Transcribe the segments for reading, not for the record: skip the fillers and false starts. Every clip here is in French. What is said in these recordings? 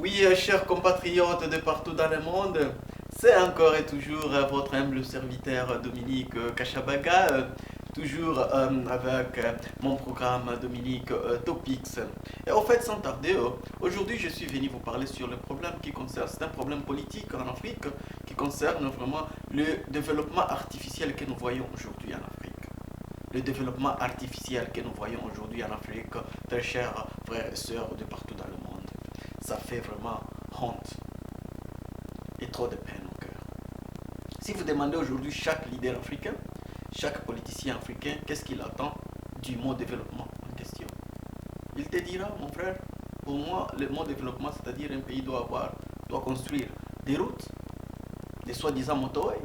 Oui, chers compatriotes de partout dans le monde, c'est encore et toujours votre humble serviteur Dominique Kachabaga, toujours avec mon programme Dominique Topics. Et en fait, sans tarder, aujourd'hui je suis venu vous parler sur le problème qui concerne, c'est un problème politique en Afrique qui concerne vraiment le développement artificiel que nous voyons aujourd'hui en Afrique. Le développement artificiel que nous voyons aujourd'hui en Afrique, très chers frères et sœurs de partout dans le monde. Ça fait vraiment honte et trop de peine au cœur. Si vous demandez aujourd'hui chaque leader africain, chaque politicien africain, qu'est-ce qu'il attend du mot développement en question, il te dira, mon frère, pour moi, le mot développement, c'est-à-dire un pays doit construire des routes, des soi-disant motorways,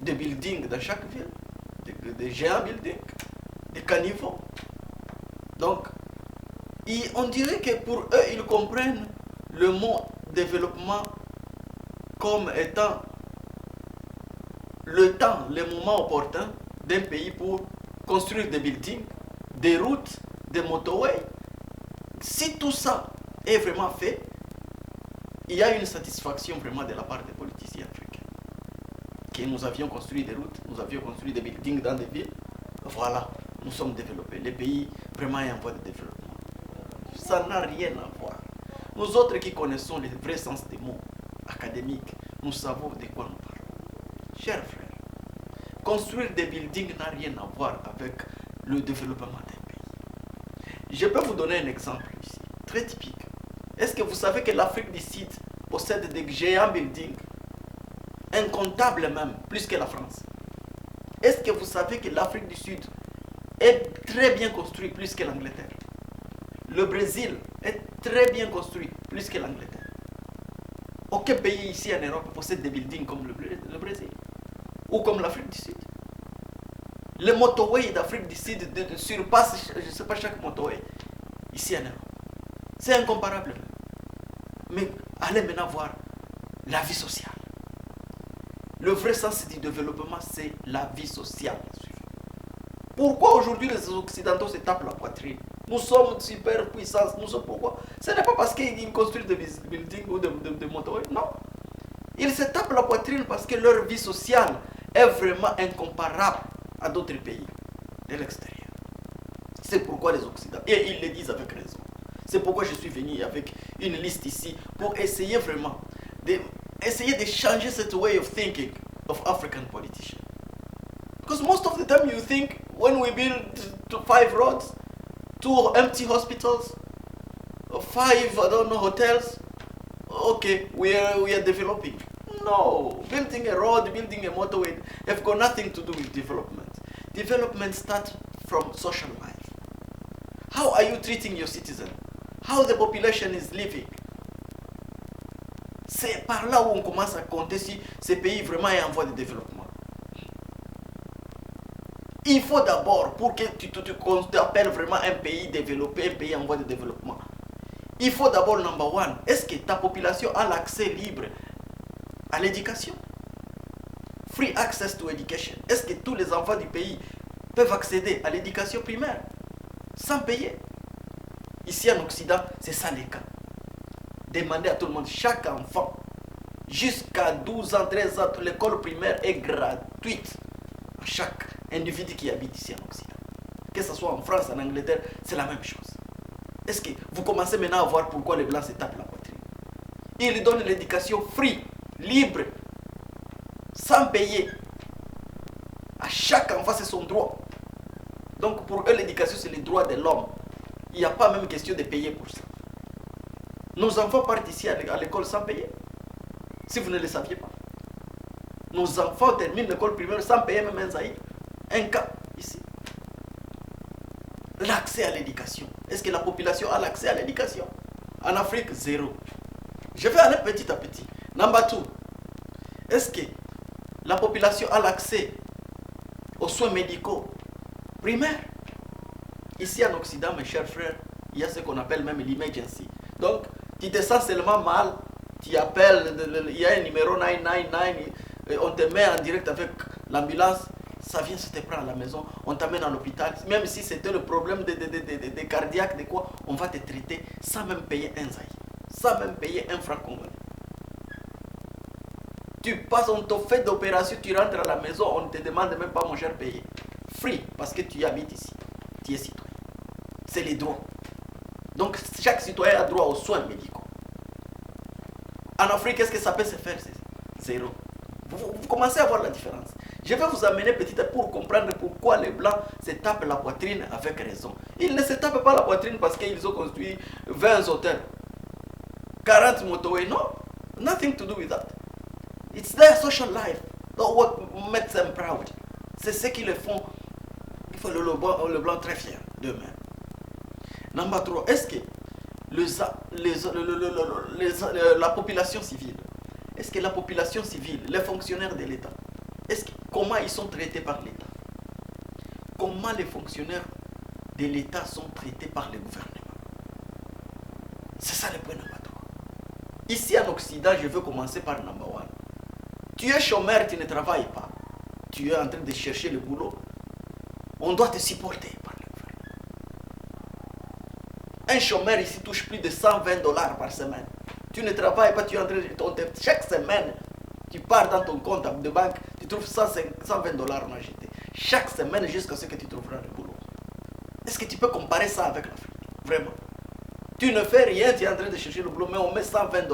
des buildings dans chaque ville, des géants buildings, des caniveaux. Donc, on dirait que pour eux, ils comprennent le mot développement comme étant le temps, le moment opportun d'un pays pour construire des buildings, des routes, des motorways. Si tout ça est vraiment fait, il y a une satisfaction vraiment de la part des politiciens africains. Que nous avions construit des routes, nous avions construit des buildings dans des villes. Voilà, nous sommes développés. Le pays vraiment est en voie de développement. Ça n'a rien à voir. Nous autres qui connaissons le vrai sens des mots académiques, nous savons de quoi nous parlons. Chers frères, construire des buildings n'a rien à voir avec le développement d'un pays. Je peux vous donner un exemple ici, très typique. Est-ce que vous savez que l'Afrique du Sud possède des géants buildings, incomptables même, plus que la France? Est-ce que vous savez que l'Afrique du Sud est très bien construit, plus que l'Angleterre? Le Brésil est très bien construit, plus que l'Angleterre. Aucun pays ici en Europe possède des buildings comme le Brésil ou comme l'Afrique du Sud. Les motorways d'Afrique du Sud surpassent, je ne sais pas, chaque motorway ici en Europe. C'est incomparable. Mais allez maintenant voir la vie sociale. Le vrai sens du développement, c'est la vie sociale. Pourquoi aujourd'hui les Occidentaux se tapent la poitrine? Nous sommes super puissants. Nous sommes pourquoi? Ce n'est pas parce qu'ils construisent des buildings ou des motorways. Non. Ils se tapent la poitrine parce que leur vie sociale est vraiment incomparable à d'autres pays de l'extérieur. C'est pourquoi les Occidentaux, et ils le disent avec raison. C'est pourquoi je suis venu avec une liste ici pour essayer vraiment de changer cette way of thinking of African politicians. Because most of the time you think when we build 5 roads, 2 empty hospitals, 5 hotels, okay, we are developing. No, building a road, building a motorway have got nothing to do with development. Development starts from social life. How are you treating your citizens? How the population is living? C'est par là où on commence à compter si ce pays vraiment est en voie de développement. Il faut d'abord, pour que tu t'appelles vraiment un pays développé, un pays en voie de développement, il faut d'abord, number one, est-ce que ta population a l'accès libre à l'éducation? Free access to education. Est-ce que tous les enfants du pays peuvent accéder à l'éducation primaire sans payer? Ici en Occident, c'est ça le cas. Demandez à tout le monde, chaque enfant, jusqu'à 12 ans, 13 ans, l'école primaire est gratuite à chaque individu qui habite ici en Occident. Que ce soit en France, en Angleterre, c'est la même chose. Est-ce que vous commencez maintenant à voir pourquoi les Blancs se tapent la poitrine? Ils donnent l'éducation free, libre, sans payer. À chaque enfant, c'est son droit. Donc pour eux, l'éducation, c'est le droit de l'homme. Il n'y a pas même question de payer pour ça. Nos enfants partent ici à l'école sans payer. Si vous ne le saviez pas. Nos enfants terminent l'école primaire sans payer même un zaï. Un cas ici. L'accès à l'éducation. Est-ce que la population a l'accès à l'éducation? En Afrique, zéro. Je vais aller petit à petit. Number 2. Est-ce que la population a l'accès aux soins médicaux primaires? Ici en Occident, mes chers frères, il y a ce qu'on appelle même l'emergency. Donc, tu te sens seulement mal, tu appelles, il y a un numéro 999, on te met en direct avec l'ambulance, ça vient se te prendre à la maison, on t'amène à l'hôpital. Même si c'était le problème de cardiaque, de quoi, on va te traiter sans même payer un zaï. sans même payer un franc congolais. Tu passes, on te fait d'opération, tu rentres à la maison, on ne te demande même pas mon cher payer. Free, parce que tu habites ici. Tu es citoyen. C'est les droits. Donc chaque citoyen a droit aux soins médicaux. En Afrique, qu'est-ce que ça peut se faire? Zéro. Vous commencez à voir la différence. Je vais vous amener petit à petit pour comprendre pourquoi les Blancs se tapent la poitrine avec raison. Ils ne se tapent pas la poitrine parce qu'ils ont construit 20 hôtels, 40 motorways. Non, nothing to do with that. It's their social life. That's what makes them proud. C'est ce qui le font. Il faut le blanc très fier d'eux-mêmes. Number 3, est-ce que la population civile, est-ce que la population civile, les fonctionnaires de l'État, comment ils sont traités par l'État? Comment les fonctionnaires de l'État sont traités par le gouvernement? C'est ça le point number 3. Ici en Occident, je veux commencer par number 1. Tu es chômeur, tu ne travailles pas. Tu es en train de chercher le boulot. On doit te supporter par le gouvernement. Un chômeur ici touche plus de $120 par semaine. Tu ne travailles pas, tu es en train de... Chaque semaine, tu pars dans ton compte de banque, tu trouves $120 en acheté. Chaque semaine jusqu'à ce que tu trouveras le boulot. Est-ce que tu peux comparer ça avec l'Afrique? Vraiment. Tu ne fais rien, tu es en train de chercher le boulot, mais on met $120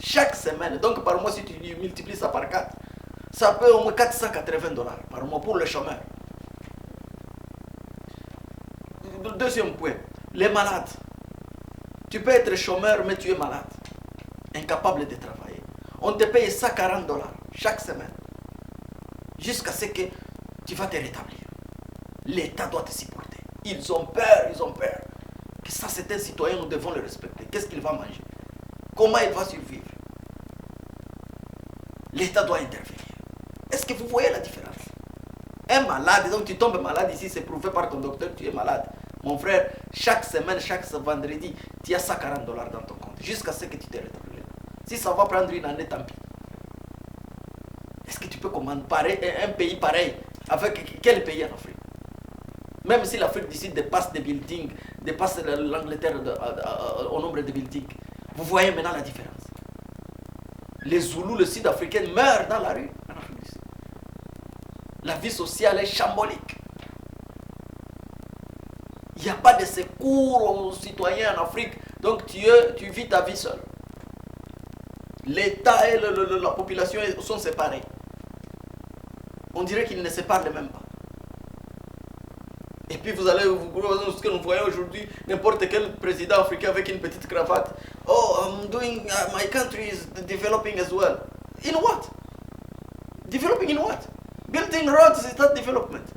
chaque semaine. Donc par mois, si tu multiplies ça par 4, ça peut au moins $480 par mois pour le chômeur. Deuxième point, les malades. Tu peux être chômeur, mais tu es malade, incapable de travailler. On te paye $140 chaque semaine, jusqu'à ce que tu vas te rétablir. L'État doit te supporter. Ils ont peur. Que ça, c'est un citoyen, nous devons le respecter. Qu'est-ce qu'il va manger? Comment il va survivre? L'État doit intervenir. Est-ce que vous voyez la différence? Un malade, donc tu tombes malade ici, c'est prouvé par ton docteur que tu es malade. Mon frère, chaque semaine, chaque vendredi, tu as $140 dans ton compte, jusqu'à ce que tu te rétablises. Si ça va prendre une année, tant pis. Est-ce que tu peux comparer un pays pareil avec quel pays en Afrique? Même si l'Afrique d'ici dépasse des buildings, dépasse l'Angleterre au nombre de buildings, vous voyez maintenant la différence. Les Zoulous, les Sud-Africains meurent dans la rue en Afrique du Sud. La vie sociale est chambolique. Il n'y a pas de secours aux citoyens en Afrique, donc tu vis ta vie seul. L'État et la population sont séparés. On dirait qu'ils ne se parlent même pas. Et puis vous allez, ce que nous voyons aujourd'hui, n'importe quel président africain avec une petite cravate. Oh, my country is developing as well. In what? Developing in what? Building roads is not development.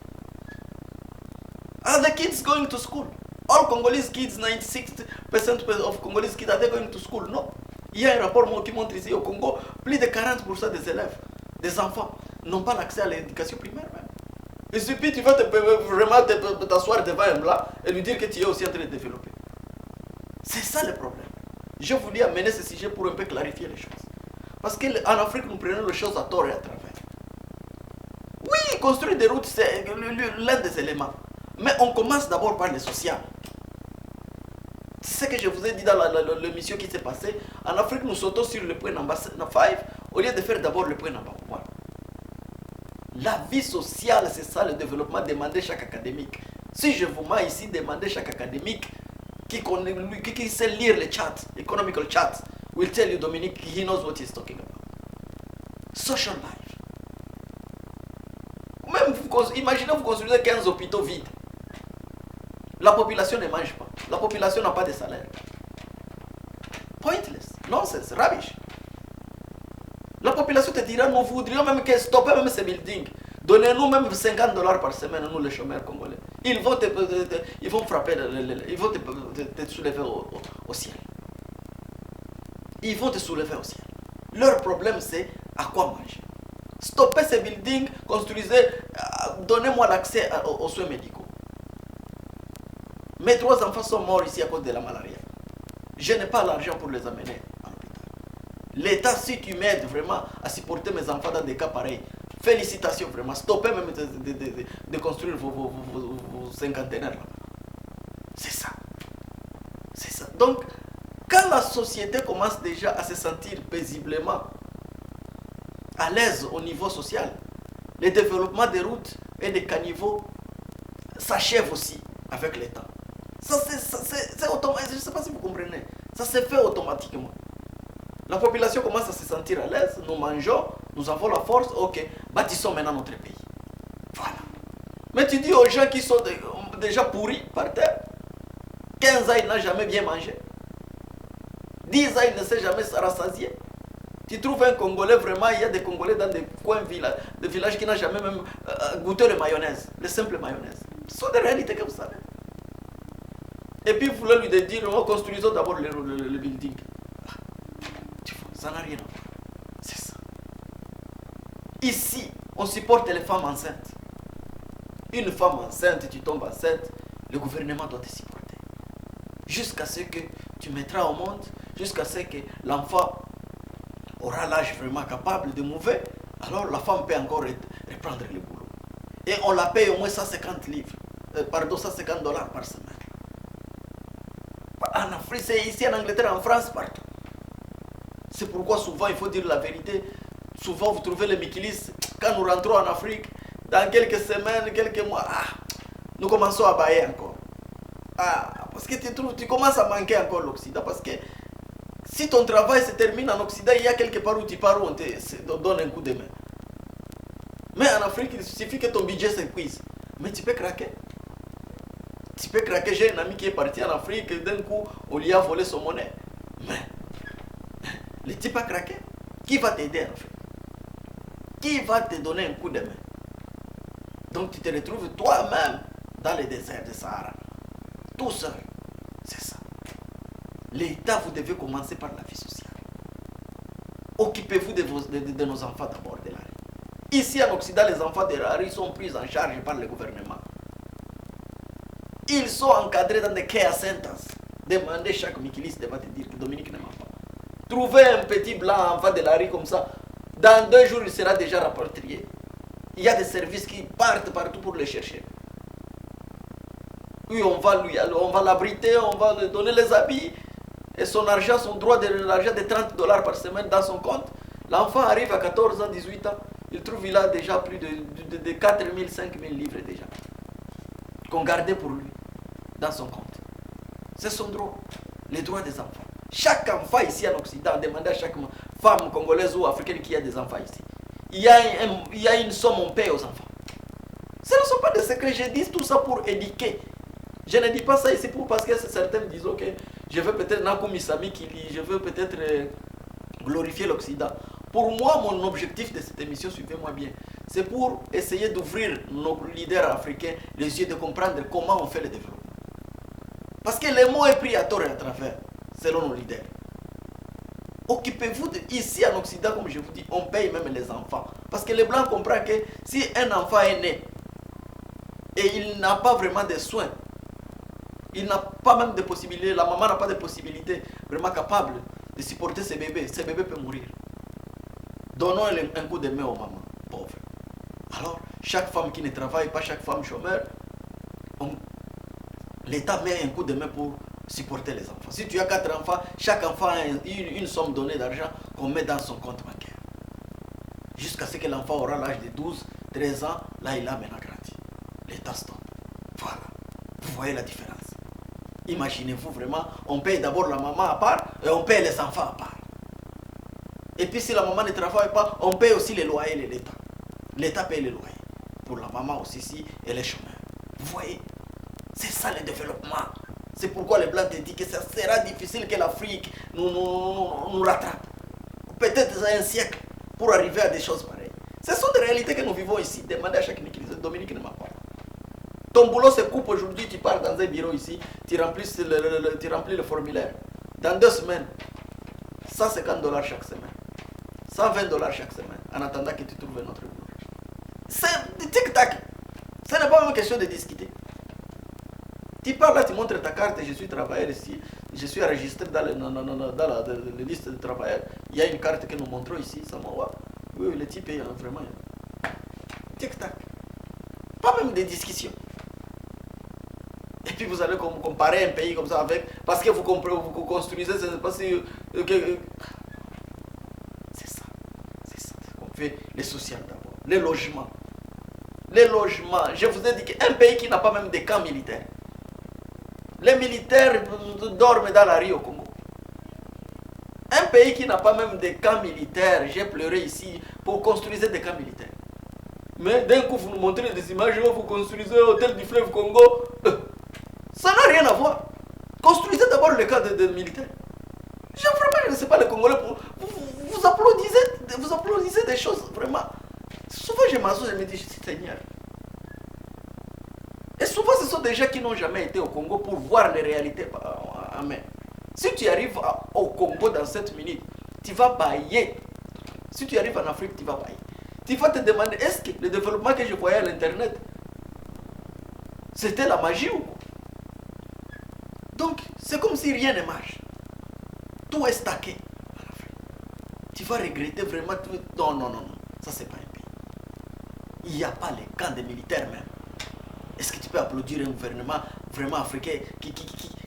Are the kids going to school? All Congolese kids, 96% of Congolese kids, are they going to school? No. Il y a un rapport qui montre ici au Congo, plus de 40% des élèves, des enfants, n'ont pas l'accès à l'éducation primaire même. Et puis tu vas vraiment t'asseoir devant un blanc et lui dire que tu es aussi en train de développer. C'est ça le problème. Je voulais amener ce sujet pour un peu clarifier les choses. Parce qu'en Afrique, nous prenons les choses à tort et à travers. Oui, construire des routes, c'est l'un des éléments. Mais on commence d'abord par le social. C'est ce que je vous ai dit dans l'émission qui s'est passée. En Afrique, nous sautons sur le point number 5 au lieu de faire d'abord le point number 1. La vie sociale, c'est ça le développement. Demandez chaque académique. Si je vous mets ici, demandez chaque académique qui sait lire les charts, economical charts, will tell you, Dominique, he knows what he's talking about. Social life. Même imaginez vous construisez 15 hôpitaux vides. La population ne mange pas. La population n'a pas de salaire. Pointless. Nonsense. Rubbish. La population te dira, nous voudrions même que stopper même ces buildings. Donnez-nous même $50 par semaine, nous les chômeurs congolais. Ils vont frapper, ils vont te soulever au ciel. Ils vont te soulever au ciel. Leur problème, c'est à quoi manger. Stoppez ces buildings, construisez, donnez-moi l'accès aux soins médicaux. Mes 3 enfants sont morts ici à cause de la malaria. Je n'ai pas l'argent pour les amener à l'hôpital. L'État, si tu m'aides vraiment à supporter mes enfants dans des cas pareils, félicitations vraiment. Stoppez même de construire vos cinquantenaires là. C'est ça. C'est ça. Donc, Quand la société commence déjà à se sentir paisiblement à l'aise au niveau social, le développement des routes et des caniveaux s'achève aussi avec le temps. Ça, c'est automatique. Je ne sais pas si vous comprenez. Ça se fait automatiquement. La population commence à se sentir à l'aise. Nous mangeons, nous avons la force. Ok, bâtissons maintenant notre pays. Voilà. Mais tu dis aux gens qui sont déjà pourris par terre, 15 ans, il n'a jamais bien mangé. 10 ans, il ne s'est jamais rassasié. Tu trouves un Congolais, vraiment, il y a des Congolais dans des coins de villages qui n'ont jamais même goûté le mayonnaise, le simple mayonnaise. Ce sont des réalités que vous savez. Et puis vous voulez lui dire, oh, construisons d'abord le building. Tu vois, ça n'a rien à voir. C'est ça. Ici, on supporte les femmes enceintes. Une femme enceinte, tu tombes enceinte, le gouvernement doit te supporter. Jusqu'à ce que tu mettras au monde, jusqu'à ce que l'enfant aura l'âge vraiment capable de mouver, alors la femme peut encore reprendre le boulot. Et on la paye au moins 150 livres, pardon, 150 dollars par semaine. En Afrique, c'est ici en Angleterre, en France, partout. C'est pourquoi souvent, il faut dire la vérité, souvent vous trouvez les Mikilis, quand nous rentrons en Afrique, dans quelques semaines, quelques mois, nous commençons à bailler encore. Parce que tu commences à manquer encore l'Occident, parce que si ton travail se termine en Occident, il y a quelque part où tu pars où on te donne un coup de main. Mais en Afrique, il suffit que ton budget s'épuise. Mais tu peux craquer. Tu peux craquer. J'ai un ami qui est parti en Afrique et d'un coup, on lui a volé son monnaie. Mais le type a craqué. Qui va t'aider en Afrique? Qui va te donner un coup de main? Donc tu te retrouves toi-même dans le désert de Sahara. Tout seul. C'est ça. L'État, vous devez commencer par la vie sociale. Occupez-vous de nos enfants d'abord de la rue. Ici en Occident, les enfants de la rue sont pris en charge par le gouvernement. Ils sont encadrés dans des care centers. Demandez chaque Mikiliste va te dire que Dominique ne ment pas. Trouvez un petit blanc enfant de la rue comme ça. Dans 2 jours, il sera déjà rapatrié. Il y a des services qui partent partout pour le chercher. Oui, on va l'abriter, on va lui donner les habits. Et son argent, son droit de l'argent de 30 dollars par semaine dans son compte. L'enfant arrive à 14 ans, 18 ans. Il trouve il a déjà plus de 4 000, 5 000 livres déjà. Qu'on gardait pour lui dans son compte. C'est son droit. Les droits des enfants. Chaque enfant ici en Occident, demandez à chaque femme congolaise ou africaine qui a des enfants ici. Il y a une somme on paye aux enfants. Ce ne sont pas des secrets. Je dis tout ça pour éduquer. Je ne dis pas ça ici parce que certains me disent ok, je veux peut-être je veux peut-être glorifier l'Occident. Pour moi, mon objectif de cette émission, suivez-moi bien, c'est pour essayer d'ouvrir nos leaders africains les yeux, de comprendre comment on fait le développement. Parce que le mot est pris à tort et à travers, selon nos leaders. Occupez-vous ici en Occident, comme je vous dis, on paye même les enfants. Parce que les Blancs comprennent que si un enfant est né et il n'a pas vraiment de soins, il n'a pas même de possibilités, la maman n'a pas de possibilités vraiment capables de supporter ses bébés peut mourir. Donnons un coup de main aux mamans pauvres. Alors, chaque femme qui ne travaille pas, chaque femme chômeur, l'État met un coup de main pour supporter les enfants. Si tu as 4 enfants, chaque enfant a une somme donnée d'argent qu'on met dans son compte bancaire. Jusqu'à ce que l'enfant aura l'âge de 12, 13 ans, là il a maintenant grandi. L'État stoppe. Voilà. Vous voyez la différence. Imaginez-vous vraiment, on paye d'abord la maman à part et on paye les enfants à part. Et puis si la maman ne travaille pas, on paye aussi les loyers de l'État. L'État paye les loyers. Pour la maman aussi, si elle est chômeur. Vous voyez, c'est ça le développement. C'est pourquoi les Blancs te disent que ça sera difficile que l'Afrique nous rattrape. Peut-être un siècle pour arriver à des choses pareilles. Ce sont des réalités que nous vivons ici. Demandez à chaque Dominique ne m'a pas. Ton boulot se coupe aujourd'hui, tu pars dans un bureau ici, tu remplis le formulaire. Dans 2 semaines, 150 dollars chaque semaine. 120 dollars chaque semaine, en attendant que tu trouves un autre boulot. C'est du tic-tac. Ce n'est pas une question de discuter. Tu parles là, tu montres ta carte, je suis travailleur ici, je suis enregistré dans la liste de travailleurs. Il y a une carte que nous montrons ici, ça m'envoie. Oui, le type est vraiment. Tic-tac. Pas même de discussion. Et puis vous allez comparer un pays comme ça avec... Parce que vous construisez, c'est pas si... C'est ça. C'est ça qu'on fait. Les sociales d'abord. Les logements. Les logements. Je vous ai dit qu'un pays qui n'a pas même de camps militaires. Les militaires dorment dans la rue au Congo. Un pays qui n'a pas même de camps militaires. J'ai pleuré ici pour construire des camps militaires. Mais d'un coup, vous nous montrez des images, vous construisez l'hôtel du fleuve Congo. Ça n'a rien à voir. Construisez d'abord le cas des militaires. Vraiment, je ne sais pas, les Congolais, vous applaudissez des choses, vraiment. Souvent, je m'assois, je me dis, Seigneur. Et souvent, ce sont des gens qui n'ont jamais été au Congo pour voir les réalités en main. Si tu arrives au Congo dans 7 minutes, tu vas bailler. Si tu arrives en Afrique, tu vas bailler. Tu vas te demander, est-ce que le développement que je voyais à l'internet, c'était la magie ou quoi? Donc, c'est comme si rien ne marche. Tout est stacké en Afrique. Tu vas regretter vraiment tout. Non, non, non, non. Ça, c'est pas un pays. Il n'y a pas les camps des militaires même. Est-ce que tu peux applaudir un gouvernement vraiment africain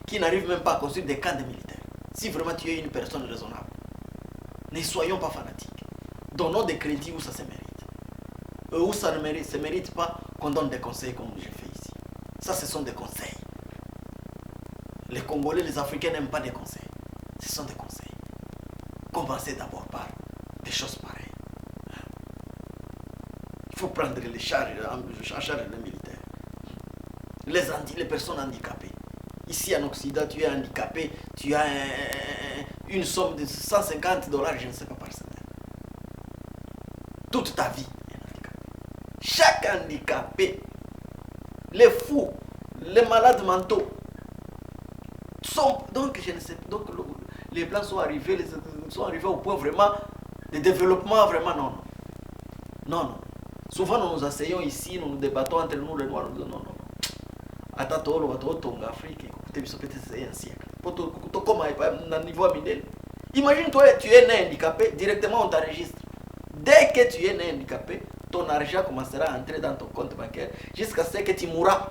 qui n'arrive même pas à construire des camps de militaires? Si vraiment tu es une personne raisonnable. Ne soyons pas fanatiques. Donnons des crédits où ça se mérite. Où ça ne se mérite pas, qu'on donne des conseils comme je fais ici. Ça, ce sont des conseils. Les Congolais, les Africains n'aiment pas des conseils. Ce sont des conseils. Commencez d'abord par des choses pareilles. Il faut prendre les charges, en charge les militaires. Les personnes handicapées. Ici en Occident, tu es handicapé, tu as une somme de $150, je ne sais pas, par semaine. Toute ta vie est handicapé. Chaque handicapé, les fous, les malades mentaux, donc je ne sais pas, donc les Blancs sont arrivés au point vraiment de développement, vraiment non. Non, non. Souvent nous nous asseyons ici, nous nous débattons entre nous les Noirs, nous disons non, non. Attends, on va Afrique, écoutez, peut-être c'est un siècle. Comme à niveau minel. Imagine-toi, tu es né handicapé, directement on t'enregistre. Dès que tu es né handicapé, ton argent commencera à entrer dans ton compte bancaire jusqu'à ce que tu mourras.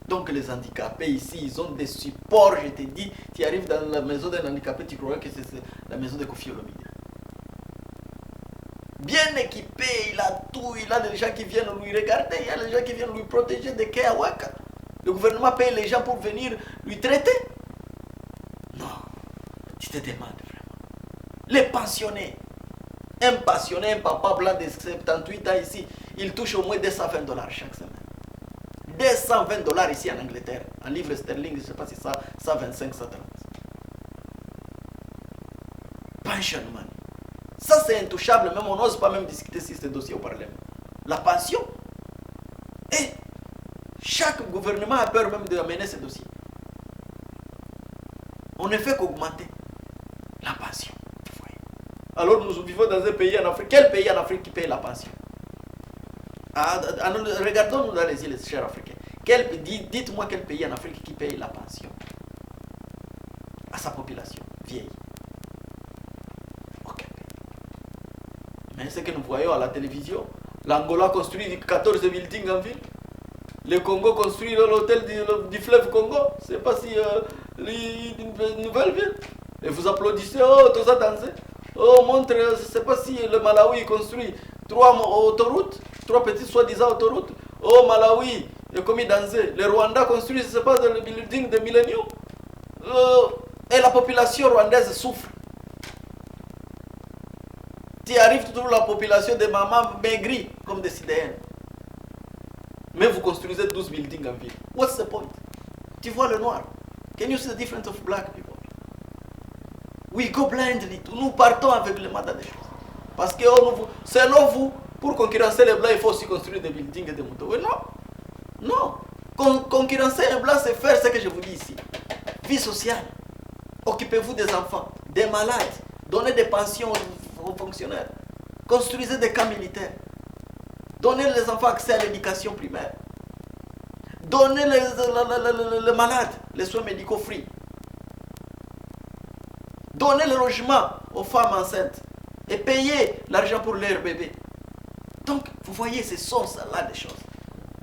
Donc les handicapés ici, ils ont des supports, je te dis, tu arrives dans la maison d'un handicapé, tu crois que c'est la maison de Kofi Olomide. Bien équipé, il a tout, il a des gens qui viennent lui regarder, il y a des gens qui viennent lui protéger de Keyawaka. Le gouvernement paye les gens pour venir lui traiter. Non, tu te demandes vraiment. Les pensionnés, un pensionné, un papa blanc de 78 ans ici, il touche au moins $220 chaque semaine. $220 ici en Angleterre, en livres sterling, je ne sais pas si ça, 125, 130. Pension money. Ça c'est intouchable, même on n'ose pas même discuter sur ce dossier au Parlement. La pension. Et chaque gouvernement a peur même d'amener ce dossier. On ne fait qu'augmenter la pension. Alors nous vivons dans un pays en Afrique. Quel pays en Afrique qui paye la pension? Regardons-nous dans les îles, chers Africains. Dites-moi quel pays en Afrique qui paye la pension à sa population vieille. Aucun pays. Mais ce que nous voyons à la télévision, l'Angola construit 14 buildings en ville. Le Congo construit l'hôtel du fleuve Congo. Je ne sais pas si une nouvelle ville. Et vous applaudissez, oh, tout ça dansé. Oh, montre, je ne sais pas si le Malawi construit 3 autoroutes, 3 petites soi-disant autoroutes. Oh, Malawi, il a commis dansé. Le Rwanda construit, je ne sais pas, le building de Millennium. Et la population rwandaise souffre. Tu arrives toujours la population des mamans maigries comme des Sidéennes. Mais vous construisez 12 buildings en ville. What's the point? Tu vois le noir. Can you see the difference of black people? We go blindly. Nous partons avec le mandat des choses. Parce que selon vous, pour concurrencer les blancs, il faut aussi construire des buildings et des motos. Oui, non. Non. Concurrencer les blancs, c'est faire ce que je vous dis ici. Vie sociale. Occupez-vous des enfants, des malades. Donnez des pensions aux fonctionnaires. Construisez des camps militaires. Donnez les enfants accès à l'éducation primaire. Donnez les malades les soins médicaux free. Donnez le logement aux femmes enceintes. Et payez l'argent pour leurs bébés. Donc, vous voyez, ce sont ça là des choses.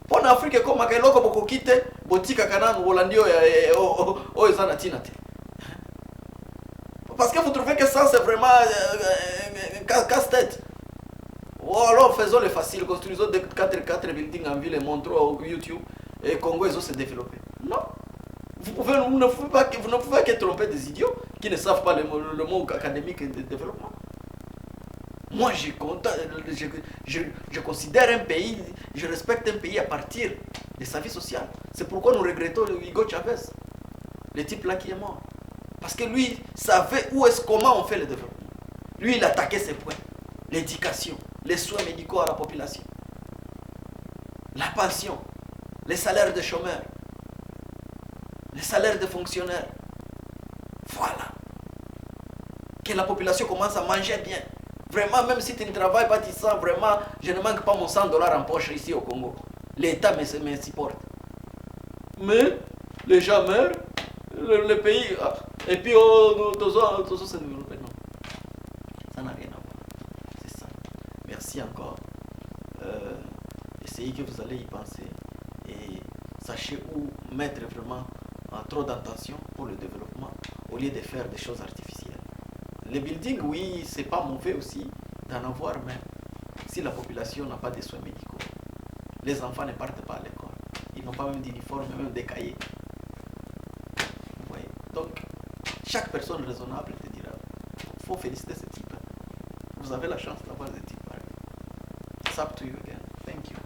Pour l'Afrique, comme à Keloko Bokokite, Botika Kanan, Wolandio, Zanatina. Parce que vous trouvez que ça, c'est vraiment casse-tête. Ou alors faisons le facile, construisons des 4 buildings en ville et montrons au YouTube et Congo ils ont se développé. Non. Vous ne pouvez pas que tromper des idiots qui ne savent pas le mot académique de développement. Moi, je considère un pays, je respecte un pays à partir de sa vie sociale. C'est pourquoi nous regrettons Hugo Chavez, le type là qui est mort. Parce que lui savait comment on fait le développement. Lui, il attaquait ses points. L'éducation, les soins médicaux à la population, la pension, les salaires des chômeurs, les salaires des fonctionnaires. Voilà. Que la population commence à manger bien. Vraiment, même si tu ne travailles pas, tu sens vraiment, je ne manque pas mon 100 $ en poche ici au Congo. L'État me supporte. Mais les gens meurent, le pays, et puis tout ça se développe. Non, ça n'a rien à voir. C'est ça. Merci encore. Essayez que vous allez y penser et sachez où mettre vraiment trop d'attention pour le développement au lieu de faire des choses artificielles. Les buildings, oui, c'est pas mauvais aussi d'en avoir, mais si la population n'a pas de soins médicaux, les enfants ne partent pas à l'école, ils n'ont pas même d'uniforme, même des cahiers. Vous voyez? Donc, chaque personne raisonnable te dira, il faut féliciter ce type. Vous avez la chance d'avoir ce type. It's up to you again. Thank you.